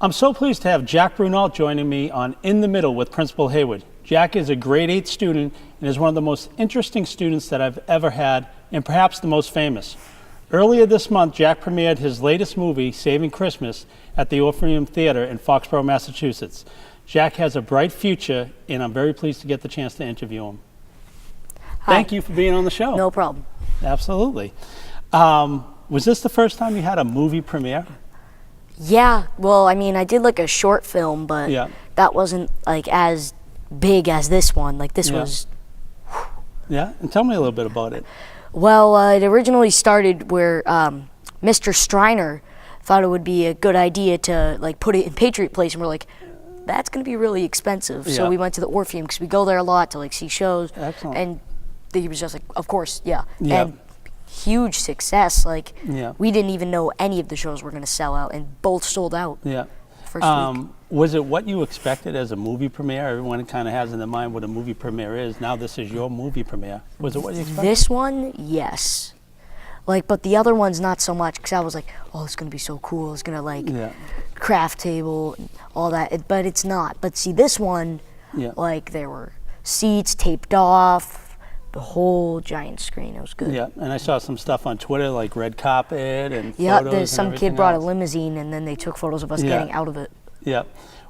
I'm so pleased to have Jack Brunault joining me on In the Middle with Principal Hayward. Jack is a grade 8 student and is one of the most interesting students that I've ever had, and perhaps the most famous. Earlier this month, Jack premiered his latest movie, Saving Christmas, at the Orpheum Theater in Foxborough, Massachusetts. Jack has a bright future, and I'm very pleased to get the chance to interview him. Hi. Thank you for being on the show. No problem. Absolutely. Was this the first time you had a movie premiere? Yeah, well, I mean, I did like a short film, but Yeah. that wasn't like as big as this one. Like this Yeah. was, Yeah? And tell me a little bit about it. well, it originally started where Mr. Striner thought it would be a good idea to like put it in Patriot Place, and we're like, that's going to be really expensive. Yeah. So we went to the Orpheum because we go there a lot to like see shows. Excellent. And he was just like, of course, yeah. Yeah. And huge success. Like Yeah. we didn't even know any of the shows were going to sell out, and both sold out. Yeah. First week. Was it what you expected as a movie premiere? Everyone kind of has in their mind what a movie premiere is. Now this is your movie premiere. Was it what you expected? This one, yes. Like, but the other one's not so much, because I was like, oh, it's going to be so cool. It's going to, like, Yeah. craft table, and all that. But it's not. But see, this one, Yeah. like, there were seats taped off, the whole giant screen. It was good. Yeah. And I saw some stuff on Twitter, like red carpet and Yeah, photos and some everything kid brought else. a limousine, and then they took photos of us Yeah. getting out of it. Yeah.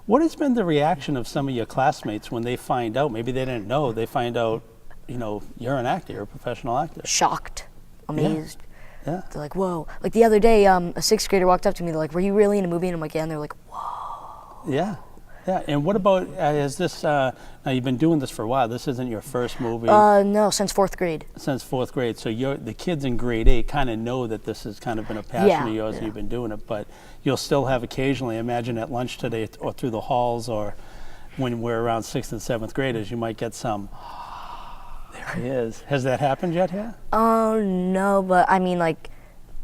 What has been the reaction of some of your classmates when they find out, maybe they didn't know, they find out, you know, you're an actor, you're a professional actor? Shocked, amazed. Yeah. They're like, whoa. Like, the other day, a sixth grader walked up to me. They're like, were you really in a movie? And I'm like, yeah. And they're like, whoa. Yeah. Yeah. And what about, is this, now you've been doing this for a while. This isn't your first movie No, since fourth grade. since fourth grade. So the kids in grade 8 kind of know that this has kind of been a passion Yeah, of yours and you've been doing it. But you'll still have occasionally, imagine at lunch today or through the halls or when we're around 6th and 7th graders, you might get some, there he is. Has that happened yet here? Oh, no, but I mean, like,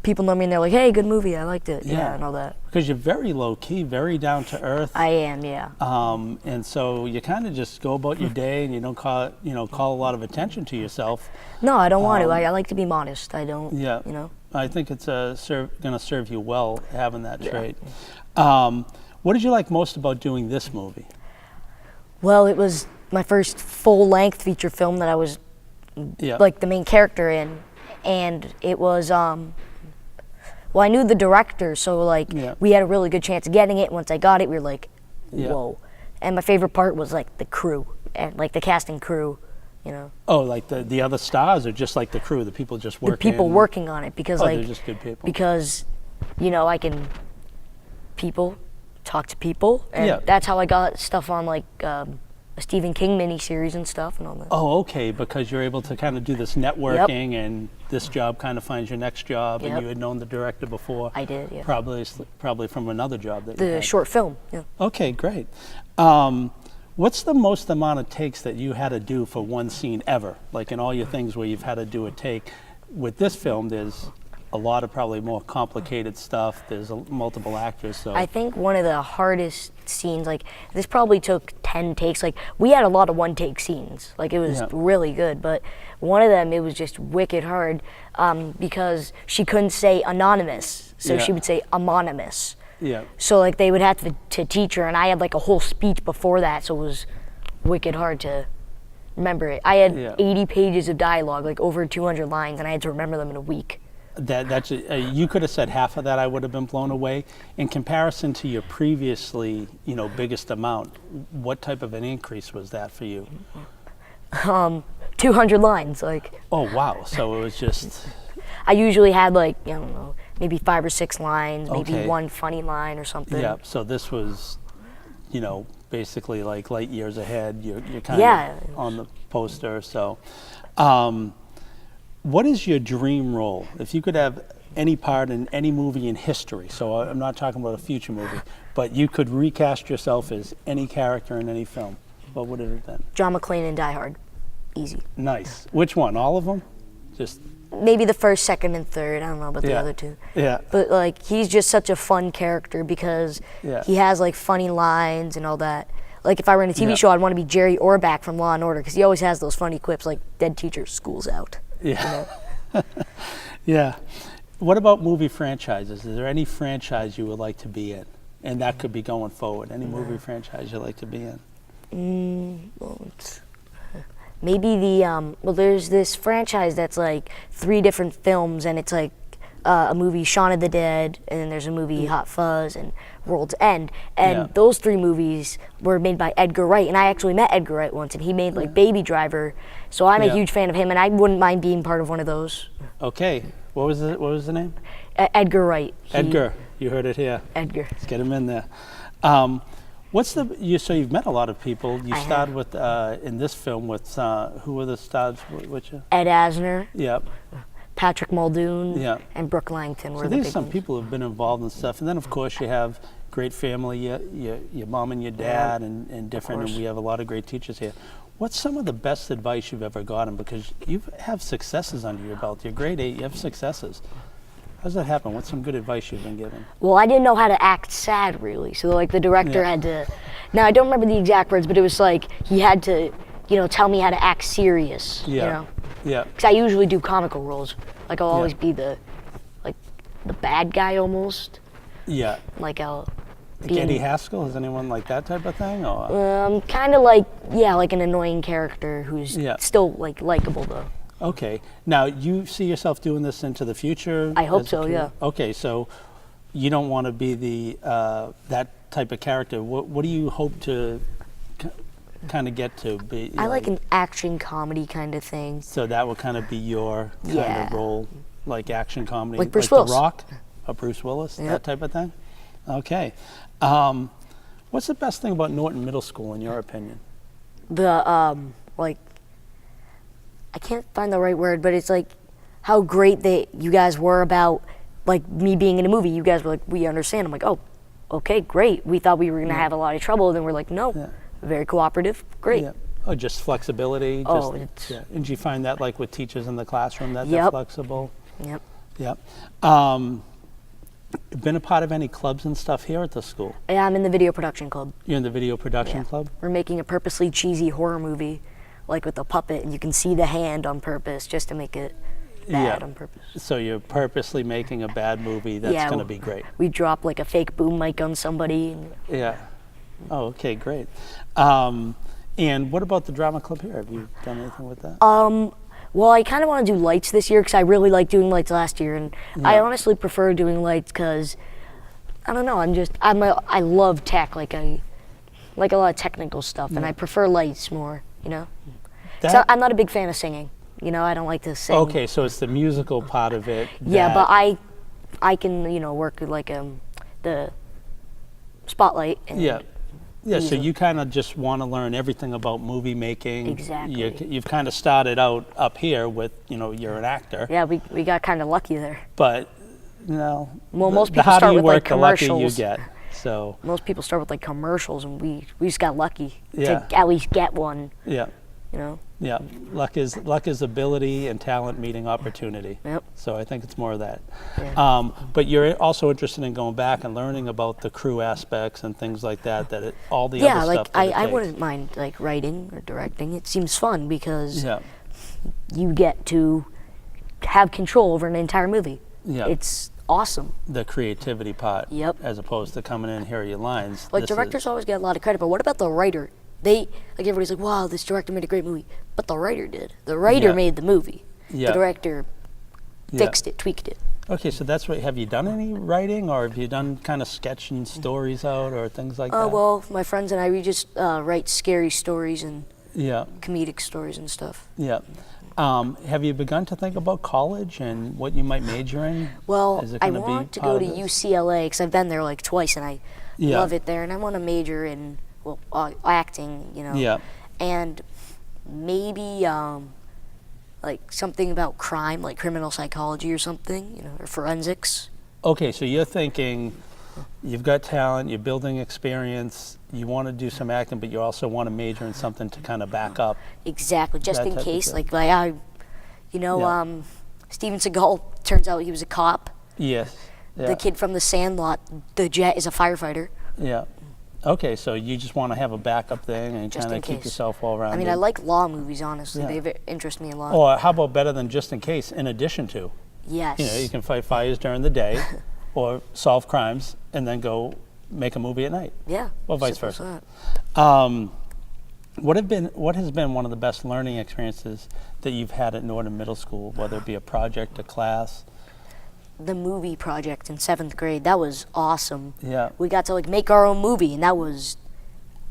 people know me and they're like, hey, good movie, I liked it. Yeah, and all that. Because you're very low key, very down to earth. I am, yeah. And so you kind of just go about your day and you don't call a lot of attention to yourself. No, I don't want to. I like to be modest. I don't, Yeah. you know. I think it's going to serve you well having that trait. What did you like most about doing this movie? Well, it was my first full-length feature film that I was, Yeah. like, the main character in. And it was, well, I knew the director, so, like, Yeah. we had a really good chance of getting it. Once I got it, we were like, Yeah. whoa. And my favorite part was, like, the crew, and, like, the casting crew, you know. Oh, like the other stars, or just like the crew, the people just working? The people working on it, because, They're like, just good people. because, you know, I can talk to people, and Yeah. that's how I got stuff on, like, a Stephen King miniseries and stuff and all that. Oh, okay, because you're able to kind of do this networking, and this job kind of finds your next job, and Yep. you had known the director before. I did, yeah. Probably from another job that you The had. short film, yeah. Okay, great. What's the most amount of takes that you had to do for one scene ever? Like in all your things where you've had to do a take. With this film, there's a lot of probably more complicated stuff. There's multiple actors, so. I think one of the hardest scenes, like, this probably took 10 takes. Like, we had a lot of one-take scenes. Like, it was Yeah. really good, but one of them, it was just wicked hard because she couldn't say anonymous, so Yeah. she would say amonymous. Yeah. So, like, they would have to teach her, and I had, like, a whole speech before that, so it was wicked hard to remember it. I had Yeah. 80 pages of dialogue, like, over 200 lines, and I had to remember them in a week. That's you could have said half of that. I would have been blown away. In comparison to your previously, biggest amount, what type of an increase was that for you? 200 lines, like. Oh wow! So it was just. I usually had, like, I don't know, maybe 5 or 6 lines, maybe Okay. one funny line or something. Yeah. So this was, basically like light years ahead. You're kind Yeah. of on the poster. So, what is your dream role? If you could have any part in any movie in history, so I'm not talking about a future movie, but you could recast yourself as any character in any film, what would it have been? John McClane in Die Hard, easy. Nice. Which one? All of them? Just. Maybe the first, second, and third. I don't know about the Yeah. other two. Yeah. But, like, he's just such a fun character because Yeah. he has, like, funny lines and all that. Like, if I were in a TV Yeah. show, I'd want to be Jerry Orbach from Law & Order because he always has those funny quips like, dead teacher, school's out. Yeah. Yeah. What about movie franchises? Is there any franchise you would like to be in? and that could be going forward? Any movie franchise you'd like to be in? Maybe the well, there's this franchise that's like 3 different films, and it's like a movie Shaun of the Dead, and then there's a movie Hot Fuzz and World's End, and those 3 movies were made by Edgar Wright, and I actually met Edgar Wright once, and he made like Baby Driver, so I'm a huge fan of him, and I wouldn't mind being part of one of those. Okay, what was the name? Edgar Wright. Edgar, you heard it here. Edgar. Let's get him in there. So you've met a lot of people. You starred with in this film with who were the stars with you? Ed Asner. Yep. Patrick Muldoon. Yep. And Brooke Langton were So the there's big some ones. people who've been involved in stuff, and then of course you have great family, your mom and your dad, and different. And we have a lot of great teachers here. What's some of the best advice you've ever gotten? Because you have successes under your belt. You're grade 8. You have successes. How does that happen? What's some good advice you've been given? Well, I didn't know how to act sad, really. So, like, the director had to... Now, I don't remember the exact words, but it was like he had to, tell me how to act serious, you know? Yeah. Because I usually do comical roles. Like, I'll always be the bad guy, almost. Yeah. Like, I'll Like Eddie Haskell? Is anyone like that type of thing? Or? Kind of like, like an annoying character who's still, like, likable, though. Okay. Now, you see yourself doing this into the future? I hope so, yeah. Okay, so you don't want to be the that type of character. What do you hope to kind of get to be? I like an action comedy kind of thing. So that would kind of be your kind of role, like action comedy? Like Bruce Willis. The Rock? Bruce Willis, that type of thing? Okay. What's the best thing about Norton Middle School, in your opinion? I can't find the right word, but it's like how great you guys were about like me being in a movie. You guys were like, we understand. I'm like, oh, okay, great. We thought we were gonna have a lot of trouble, then we're like, no, very cooperative, great. Yeah. Oh, just flexibility. And do you find that like with teachers in the classroom that they're flexible? Yep. Yep. Been a part of any clubs and stuff here at the school? Yeah, I'm in the video production club. You're in the video production club? We're making a purposely cheesy horror movie, like with a puppet, and you can see the hand on purpose just to make it bad on purpose. So you're purposely making a bad movie that's going to be great. We drop like a fake boom mic on somebody. Yeah. Oh, okay, great. And what about the drama club here? Have you done anything with that? Well, I kind of want to do lights this year because I really liked doing lights last year, and I honestly prefer doing lights because I don't know. I love tech, like a lot of technical stuff, and I prefer lights more. So I'm not a big fan of singing. I don't like to sing. Okay, so it's the musical part of it. Yeah, but I can work with like the spotlight. And Yeah, so you kind of just want to learn everything about movie making. Exactly. You've kind of started out up here with, you're an actor. Yeah, we got kind of lucky there. But, well, most people the harder start you with work, like commercials. the luckier you get. So most people start with like commercials, and we just got lucky to at least get one. Yeah. Yeah, luck is ability and talent meeting opportunity. Yep. So I think it's more of that. Yeah. But you're also interested in going back and learning about the crew aspects and things like that. All the other stuff. Yeah, like I wouldn't mind like writing or directing. It seems fun because you get to have control over an entire movie. Yeah. It's awesome. The creativity part. Yep. As opposed to coming in and hear your lines. Like directors always get a lot of credit, but what about the writer? Everybody's like, wow, this director made a great movie. But the writer did. The writer made the movie. Yeah. The director fixed it, tweaked it. Okay, so that's what, have you done any writing, or have you done kind of sketching stories out or things like that? Well, my friends and I, we just write scary stories and comedic stories and stuff. Yeah. Have you begun to think about college and what you might major in? Well, I want to go to UCLA because I've been there like twice and I love it there, and I want to major in acting, and maybe like something about crime, like criminal psychology or something, or forensics. Okay, so you're thinking you've got talent, you're building experience, you want to do some acting, but you also want to major in something to kind of back up. Exactly, just in case, Steven Seagal, turns out he was a cop. Yes. Yeah. The kid from The Sandlot, the jet, is a firefighter. Yeah. Okay, so you just want to have a backup thing and kind of keep yourself all around. I mean, I like law movies, honestly. They interest me a lot. Or how about better than just in case, in addition to? Yes. You can fight fires during the day or solve crimes and then go make a movie at night. Yeah. Or vice simple versa. as that. What has been one of the best learning experiences that you've had at Norton Middle School, whether it be a project, a class? The movie project in 7th grade, that was awesome. Yeah. We got to like make our own movie, and that was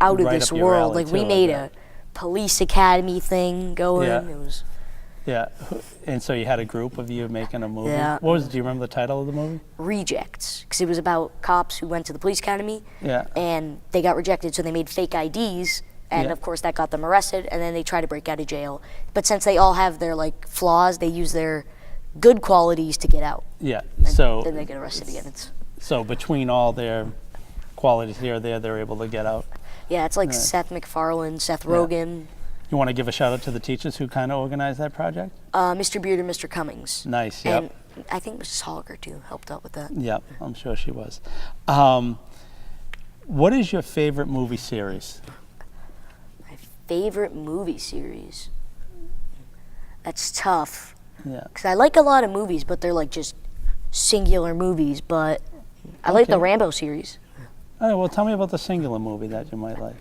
out of Right this up your world. alley, Like we too, I made bet. a police academy thing going. Yeah. It was Yeah. And so you had a group of you making a movie? Yeah. Do you remember the title of the movie? Rejects, because it was about cops who went to the police academy Yeah. and they got rejected, so they made fake IDs, and Yeah. of course that got them arrested, and then they tried to break out of jail. But since they all have their like flaws, they use their good qualities to get out. Yeah. And So then they get arrested again. so between all their qualities here or there, they're able to get out. Yeah, it's like Right. Seth MacFarlane, Seth Rogen, You want to give a shout out to the teachers who kind of organized that project? Mr. Beard and Mr. Cummings. Nice. Yep. And I think Mrs. Holliger too helped out with that. Yep. I'm sure she was. What is your favorite movie series? My favorite movie series. That's tough. Yeah. Because I like a lot of movies, but they're like just singular movies. But I like the Okay. Rambo series. All right. Well, tell me about the singular movie that you might like.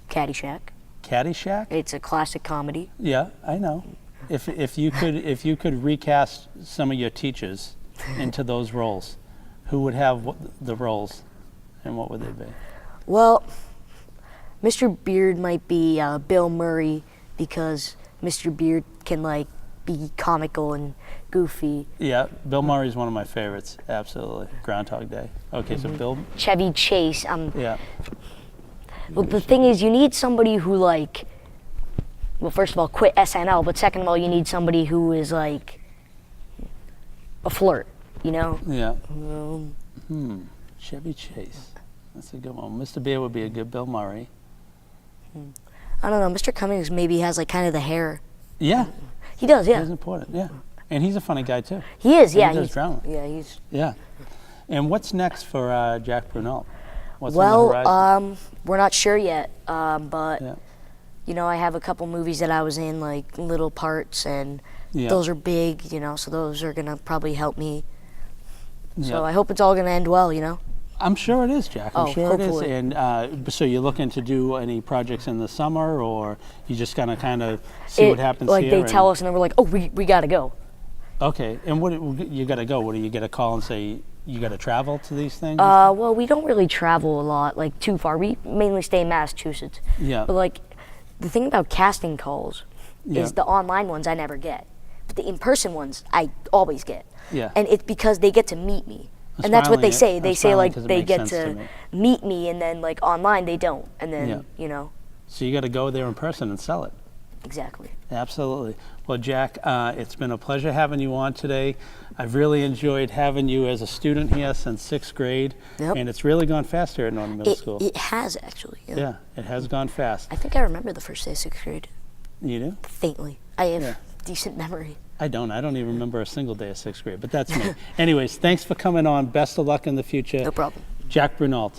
Caddyshack. Caddyshack? It's a classic comedy. Yeah, I know. If you could recast some of your teachers into those roles, who would have the roles, and what would they be? Well, Mr. Beard might be Bill Murray, because Mr. Beard can like be comical and goofy. Yeah, Bill Murray's one of my favorites. Absolutely. Groundhog Day. Okay, so Bill. Chevy Chase. Yeah. Well, the thing is, you need somebody who like, well, first of all, quit SNL, but second of all, you need somebody who is like a flirt, you know? Yeah. Chevy Chase. That's a good one. Mr. Beard would be a good Bill Murray. I don't know. Mr. Cummings maybe has like kind of the hair. Yeah. He does, yeah. He's important. Yeah. And he's a funny guy too. He is, And yeah. he does drama. Yeah, he's. Yeah. And what's next for Jack Brunault? What's on the Well, horizon? we're not sure yet, but Yeah. you know, I have a couple movies that I was in, like little parts, and Yeah. those are big, you know, so those are gonna probably help me. Yeah. So I hope it's all gonna end well, you know. I'm sure it is, Jack. I'm Oh, sure it hopefully. is. And so you're looking to do any projects in the summer, or you just gonna kind of see what happens like here? they tell us, and then we're like, oh, we gotta go. Okay. And what you got to go? What do you get a call and say you got to travel to these things? Well, we don't really travel a lot, like too far. We mainly stay in Massachusetts. Yeah. But like, the thing about casting calls Yeah. is the online ones I never get, but the in-person ones I always get. Yeah. And it's because they get to meet me, That's and that's what they finally say. it. They That's say finally like 'cause it they makes get sense to to me. meet me, and then like online they don't, and then Yeah. you know. So you got to go there in person and sell it. Exactly. Absolutely. Well, Jack, it's been a pleasure having you on today. I've really enjoyed having you as a student here since 6th grade, Yep. and it's really gone fast here at Norton Middle School. It has actually. Yeah. Yeah, it has gone fast. I think I remember the first day of 6th grade You do? faintly. I have Yeah. decent memory. I don't even remember a single day of 6th grade, but that's me. Anyways, thanks for coming on. Best of luck in the future. No problem. Jack Brunault.